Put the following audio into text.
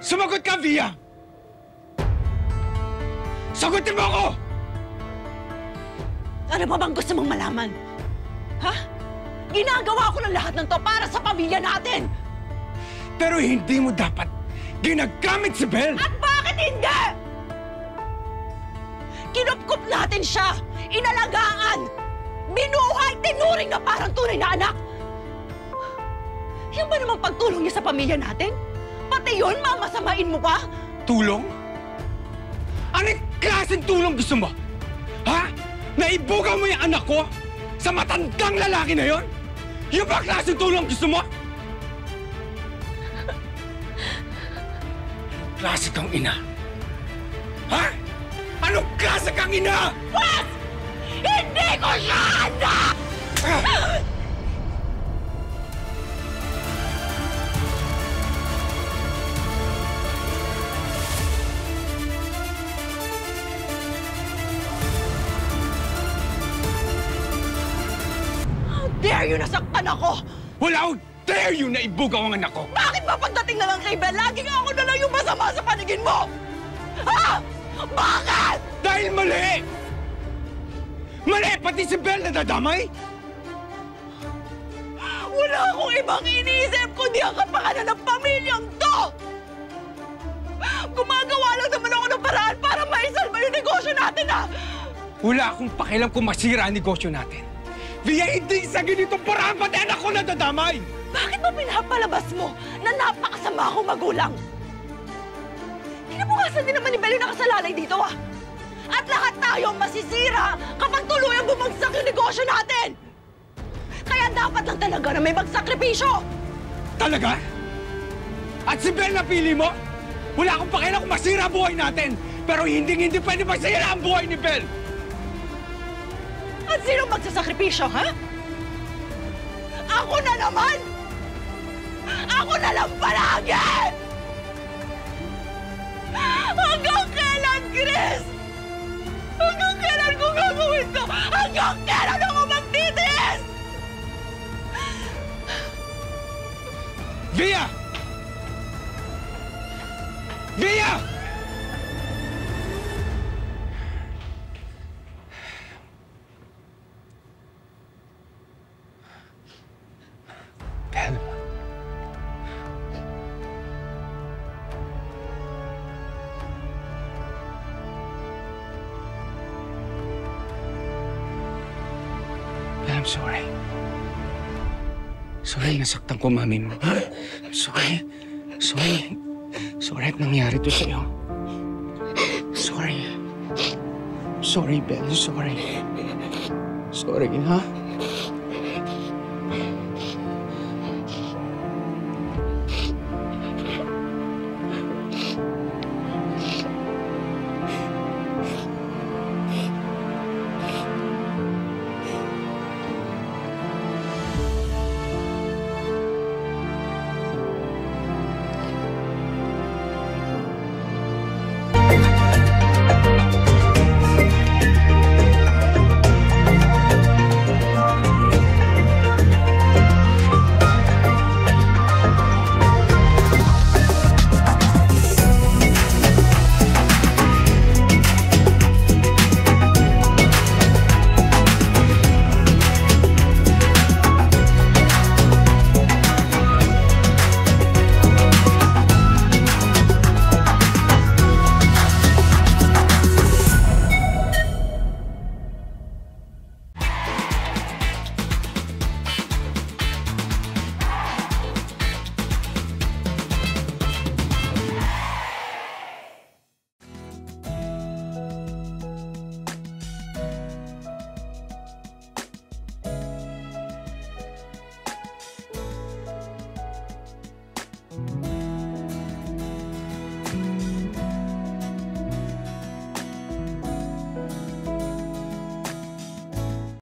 Sumagot ka, Via! Sagutin mo ako! Ano ba bang gusto mong malaman? Ha? Ginagawa ko ng lahat ng to para sa pamilya natin! Pero hindi mo dapat ginagamit si Belle! At bakit hindi? Kinupkup natin siya! Inalagaan! Binuhay! Tinuring na parang tunay na anak! Yung ba namang pagtulong niya sa pamilya natin? Pati yun, mamasamain mo pa? Tulong? Anong klaseng tulong gusto mo? Ha? Naibugaw mo yung anak ko sa matandang lalaki na yon? Yung ba klaseng tulong gusto mo? Anong klase kang ina? Ha? Anong klase kang ina? Wes! Hindi ko siya anak! Dare you nasaktan ako! Wala akong dare you na ibugaw ang anak ko! Bakit ba pagdating na lang kay Belle, laging ako na lang yung masama sa paningin mo? Ha? Bakit? Dahil mali! Mali! Pati si Belle nadadamay! Wala akong ibang iniisip kundi ang kapakanan ng pamilyang to! Gumagawa lang naman ako ng paraan para maisalba yung negosyo natin, ha? Wala akong pakialam kung masira ang negosyo natin. Via, hindi sa ganitong paraan pati anak ko nadadamay! Bakit ba pinapalabas mo na napakasama akong magulang? Kinabukasan din naman ni Belle yung nakasalalay dito, ah! At lahat tayo masisira kapag tuluyang bumagsak yung negosyo natin! Kaya dapat lang talaga na may magsakripisyo! Talaga? At si Belle na pili mo? Wala akong pakialam kung masira buhay natin! Pero hindi pwede masira ang buhay ni Belle! At sino magsasakripisyo, ha? Ako na naman! Ako na lang palagi! Hanggang kailan, Chris? Hanggang kailan ko gagawin to? Hanggang kailan ako magtitiis? Via! Via! Belle. I'm sorry. Sorry, nasaktan ko mami mo. I'm sorry. Sorry at nangyari to sa'yo. Sorry. Sorry, Belle. Sorry, ha?